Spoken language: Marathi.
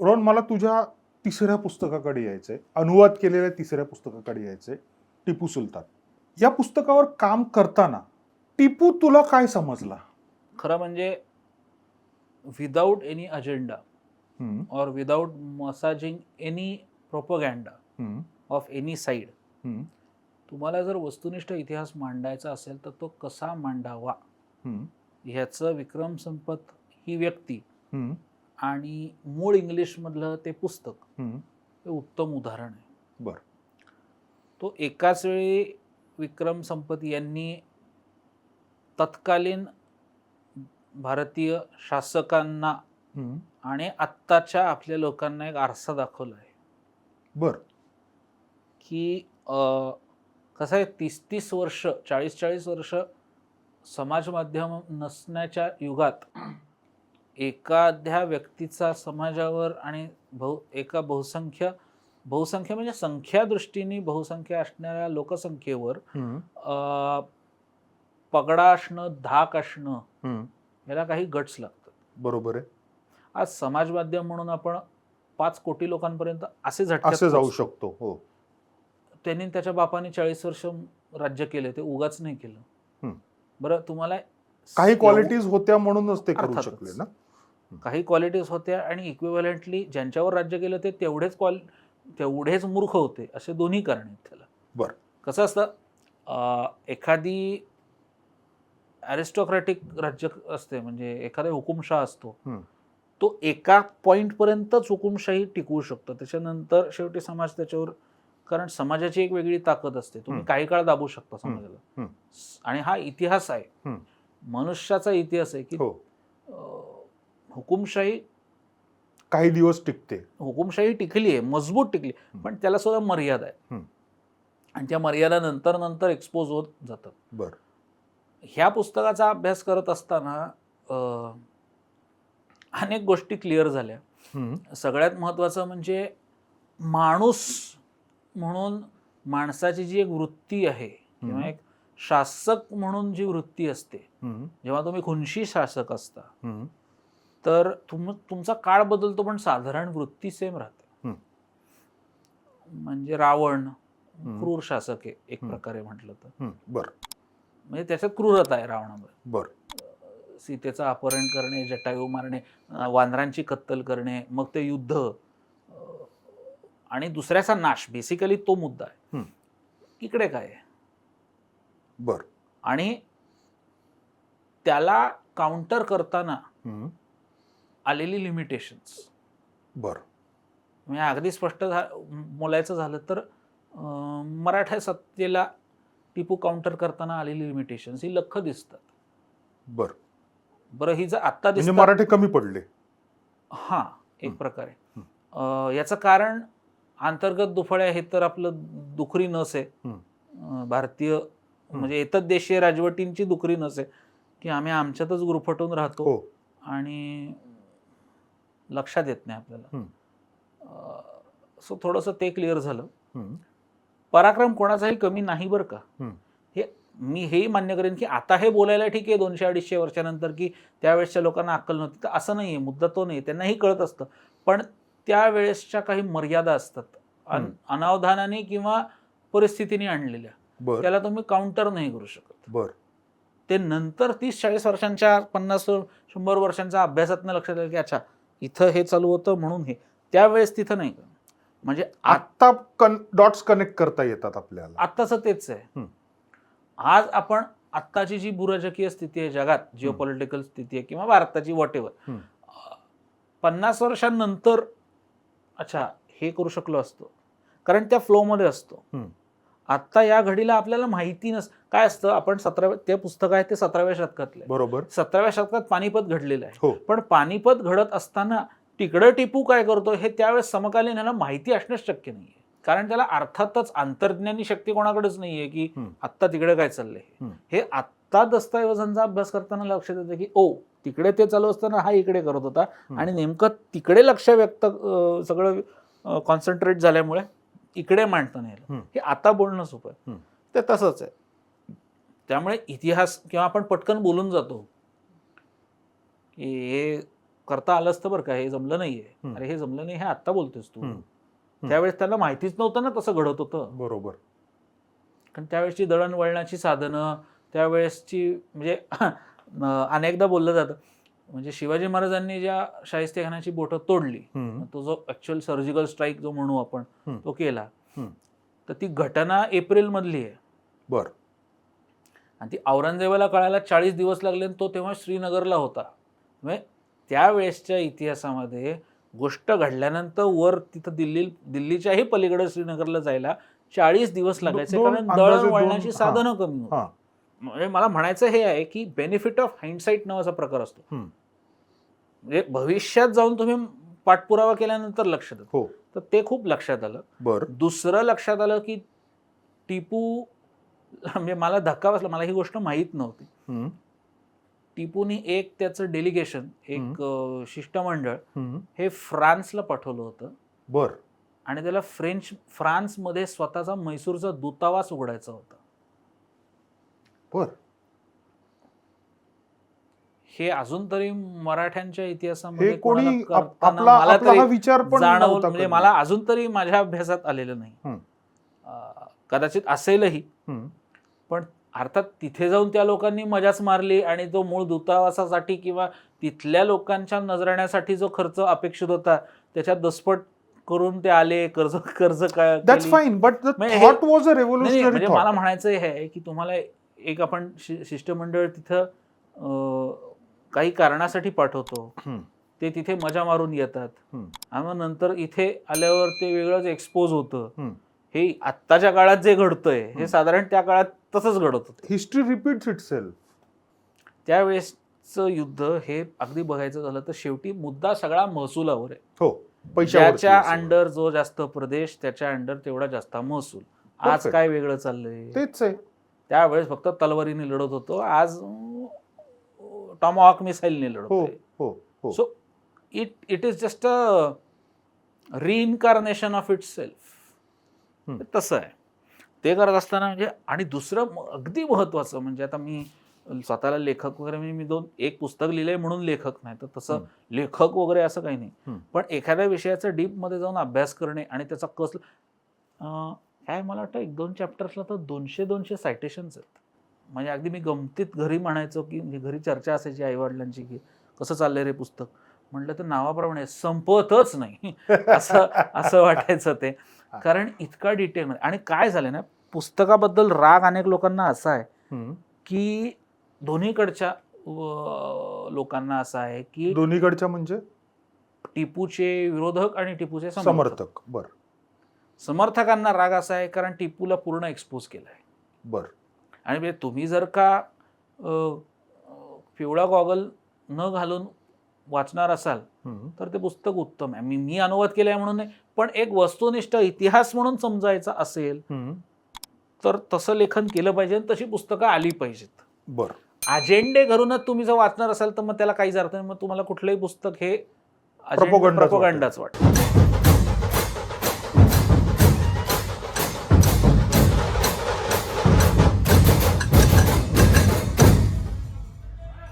रोहन, मला तुझ्या तिसऱ्या पुस्तकाकडे यायचंय, अनुवाद केलेल्या तिसऱ्या पुस्तकाकडे यायचंय, टिपू सुलतान. या पुस्तकावर काम करताना टिपू तुला काय समजला? खरं म्हणजे विदाउट एनी अजेंडा और without massaging any propaganda of any side, तुम्हाला जर वस्तुनिष्ठ इतिहास मांडायचा असेल तर तो कसा मांडावा ह्याचं विक्रम संपत ही व्यक्ती आणि मूळ इंग्लिश मधलं ते पुस्तक हे उत्तम उदाहरण आहे. बर. तो एकाच वेळी विक्रम संपत यांनी तत्कालीन भारतीय शासकांना आणि आत्ताच्या आपल्या लोकांना एक आरसा दाखवला आहे. बर. की कसं आहे, 30-30 वर्ष 40-40 वर्ष समाज माध्यम नसण्याच्या युगात एखाद्या व्यक्तीचा समाजावर आणि एका बहुसंख्य म्हणजे संख्या दृष्टीने बहुसंख्य असणाऱ्या लोकसंख्येवर पगडा असणं, धाक असणं याला काही गट्स लागतात. बरोबर आहे. आज समाज माध्यम म्हणून आपण 5 कोटी लोकांपर्यंत असे जाऊ शकतो. हो. त्यांनी त्याच्या बापाने 40 वर्ष राज्य केले, ते उगाच नाही केलं. बरं, तुम्हाला काही क्वालिटीज होत्या म्हणूनच ते करू शकले ना. काही क्वालिटीज होत्या आणि इक्विव्हॅलेंटली ज्यांच्यावर राज्य केलं ते तेवढेच मूर्ख होते, असे दोन्ही कारण आहेत त्याला. बरं. कसं असतं, एखादी अरिस्टोक्रॅटिक राज्य असते, म्हणजे एखादा हुकुमशाह असतो, तो एका पॉइंट पर्यंतच हुकुमशाही टिकवू शकतो. त्याच्यानंतर शेवटी समाज त्याच्यावर, कारण समाजाची एक वेगळी ताकद असते, तुम्ही काही काळ दाबू शकता समाजाला. आणि हा इतिहास आहे, मनुष्याचा इतिहास आहे की हुकुमशाही काही दिवस टिकते. हुकुमशाही टिकली आहे, मजबूत टिकली, पण त्याला सुद्धा मर्यादा आहे आणि त्या मर्यादा नंतर एक्सपोज होत जातात. बरं. ह्या पुस्तकाचा अभ्यास करत असताना अनेक गोष्टी क्लिअर झाल्या. सगळ्यात महत्वाचं म्हणजे माणूस म्हणून माणसाची जी एक वृत्ती आहे किंवा एक शासक म्हणून जी वृत्ती असते, जेव्हा तुम्ही खुनशी शासक असता तर तुमचा काळ बदलतो पण साधारण वृत्ती सेम राहते. म्हणजे रावण क्रूर शासक आहे एक प्रकारे म्हटलं तर. बर. म्हणजे त्याच्यात क्रूरता आहे रावणामध्ये. बर. सीतेचं अपहरण करणे, जटायू मारणे, वानरांची कत्तल करणे, मग ते युद्ध आणि दुसऱ्याचा नाश, बेसिकली तो मुद्दा आहे. इकडे काय आहे? बर. आणि त्याला काउंटर करताना आलेली लिमिटेशन्स. बर. म्हणजे अगदी स्पष्ट बोलायचं झालं तर मराठा सत्तेला टिपू काउंटर करताना आलेली लिमिटेशन्स ही लख्ख दिसतात. बर. बरं, ही जर आत्ता म्हणजे मराठे कमी पडले. हा, एक प्रकारे याचं कारण अंतर्गत दुफळ्या हे तर आपलं दुखरी नस आहे, भारतीय म्हणजे एतद्देशीय राजवटींची दुखरी नस आहे की आम्ही आमच्यातच गुरफटून राहतो आणि लक्षात येत नाही आपल्याला. सो थोडंसं ते क्लिअर झालं. पराक्रम कोणाचाही कमी नाही बरं का. मी हेही मान्य करेन की आता हे बोलायला ठीक आहे 200-250 वर्षानंतर की त्यावेळेसच्या लोकांना अक्कल नव्हती, तर असं नाहीये, मुद्दा तो नाही. त्यांनाही कळत असतं, पण त्यावेळेसच्या काही मर्यादा असतात अनावधानाने किंवा परिस्थितीने आणलेल्या, त्याला तुम्ही काउंटर नाही करू शकत. बर. ते नंतर 30-40 वर्षांच्या 50-100 वर्षांच्या अभ्यासातनं लक्षात आलं की अच्छा इथं हे चालू होतं म्हणून हे, त्यावेळेस तिथं नाही. म्हणजे आता डॉट्स कनेक्ट करता येतात आपल्याला. आत्ताचं तेच आहे. आज आपण आत्ताची जी भूराजकीय स्थिती आहे जगात, जिओपॉलिटिकल स्थिती आहे किंवा भारताची व्हॉटेवर, 50 वर्षांनंतर अच्छा हे करू शकलो असतो, कारण त्या फ्लोमध्ये असतो. आत्ता या घडीला आपल्याला माहिती काय असतं. आपण 17 ते पुस्तक आहे ते 17व्या शतकातले. बरोबर. 17व्या शतकात पानिपत घडलेलं आहे. पण पानिपत घडत असताना तिकडं टिपू काय करतो हे त्यावेळेस समकालीन ह्याला माहिती असणंच शक्य नाहीये, कारण त्याला अर्थातच अंतर्ज्ञानी शक्ती कोणाकडेच नाहीये की आत्ता तिकडे काय चाललंय. हे आत्ता दस्तऐवजांचा अभ्यास करताना लक्षात येतं की तिकडे ते चालू असताना हा इकडे करत होता आणि नेमकं तिकडे लक्ष व्यक्त सगळं कॉन्सन्ट्रेट झाल्यामुळे इकडे मांडता नाही आलं. हे आता बोलणं सोपं आहे, ते तसंच आहे. त्यामुळे इतिहास किंवा आपण पटकन बोलून जातो की हे करता आलं असतं बरं का, हे जमलं नाहीये. अरे हे जमलं नाही हे आत्ता बोलतोस तू. त्यावेळेस त्यांना माहितीच नव्हतं ना तसं घडत होतं. बरोबर. कारण त्यावेळेसची दळणवळणाची साधनं, त्यावेळेसची म्हणजे अनेकदा बोललं जातं म्हणजे शिवाजी महाराजांनी ज्या शाहिस्तेखानाची बोटं तोडली, तो जो ऍक्च्युअल सर्जिकल स्ट्राईक जो म्हणू आपण तो केला, तर ती घटना एप्रिल मधली आहे. बर. आणि ती औरंगजेबाला कळायला 40 दिवस लागले, तो तेव्हा श्रीनगरला होता. म्हणजे त्यावेळेसच्या इतिहासामध्ये गोष्ट घडल्यानंतर वर तिथं दिल्लीच्याही पलीकडे श्रीनगरला जायला 40 दिवस लागायचे, कारण दळणवळणाची साधनं कमी होती. म्हणजे मला म्हणायचं हे आहे की बेनिफिट ऑफ हाइंडसाइट नावाचा प्रकार असतो. म्हणजे भविष्यात जाऊन तुम्ही पाठपुरावा केल्यानंतर लक्षात येतं. तर ते खूप लक्षात आलं. दुसरं लक्षात आलं की टिपू, म्हणजे मला धक्का बसला, मला ही गोष्ट माहीत नव्हती. टिपूनी एक त्याचं डेलिगेशन, एक शिष्टमंडळ हे फ्रान्सला पाठवलं होतं. बर. आणि त्याला फ्रान्समध्ये स्वतःचा म्हैसूरचा दूतावास उघडायचा होता. बर. हे अजून तरी मराठ्यांच्या इतिहासामध्ये कोणी करताना मला तरी विचार पण जाणवलं, म्हणजे मला अजून तरी माझ्या अभ्यासात आलेलं नाही. कदाचित असेलही, पण अर्थात तिथे जाऊन त्या लोकांनी मजाच मारली आणि तो मूळ दूतावासासाठी किंवा तिथल्या लोकांच्या नजराण्यासाठी जो खर्च अपेक्षित होता त्याच्यात दसपट करून ते आले. कर्ज काय, that's fine, but the thought was a revolutionary thought. मला म्हणायचं हे आहे की तुम्हाला एक आपण शिष्टमंडळ तिथं काही कारणासाठी पाठवतो, ते तिथे मजा मारून येतात आणि मग नंतर इथे आल्यावर ते वेगळंच एक्सपोज होतं. हे आत्ताच्या काळात जे घडतंय हे साधारण त्या काळात तसंच घडत होतं. History repeats itself. त्यावेळेसचं युद्ध हे अगदी बघायचं झालं तर शेवटी मुद्दा सगळा महसुलावर आहे. हो, ज्याच्या अंडर जो जास्त प्रदेश त्याच्या अंडर तेवढा जास्त महसूल. आज काय वेगळं चाललंय? तेच आहे. त्यावेळेस फक्त तलवारीने लढत होतो, आज टॉमहॉक मिसाईलने लढत आहे. So it is just a reincarnation of itself. तसं आहे ते करत असताना. म्हणजे आणि दुसरं अगदी महत्वाचं म्हणजे आता मी स्वतःला लेखक वगैरे, मी एक पुस्तक लिहिलंय म्हणून लेखक नाही, तर तसं लेखक वगैरे असं काही नाही, पण एखाद्या विषयाचं डीप मध्ये जाऊन अभ्यास करणे आणि त्याचा कस काय, मला वाटतं 1-2 चॅप्टर्सला तर 200 सायटेशन्स आहेत. म्हणजे अगदी मी गमतीत घरी म्हणायचो की घरी चर्चा असायची आईवडिलांची की कसं चाललंय रे पुस्तक, म्हटलं तर नावाप्रमाणे संपतच नाही असं वाटायचं ते, कारण इतका डिटेलमध्ये. आणि काय झालं ना, पुस्तकाबद्दल राग अनेक लोकांना असा आहे की दोन्हीकडच्या लोकांना असा आहे की दोन्हीकडच्या म्हणजे टिपूचे विरोधक आणि टिपूचे समर्थक. बर. समर्थकांना राग असा आहे कारण टिपूला पूर्ण एक्सपोज केलाय. बर. आणि तुम्ही जर का पिवळा गॉगल न घालून वाचणार असाल तर ते पुस्तक उत्तम आहे. मी अनुवाद केलाय म्हणून नाही, पण एक वस्तुनिष्ठ इतिहास म्हणून समजायचा असेल तर तसं लेखन केलं पाहिजे, तशी पुस्तकं आली पाहिजेत. बर. अजेंडे घरूनच तुम्ही जर वाचणार असाल तर मग त्याला काहीच अर्थ नाही, मग तुम्हाला कुठलंही पुस्तक हे प्रोपगंडाच वाटतं.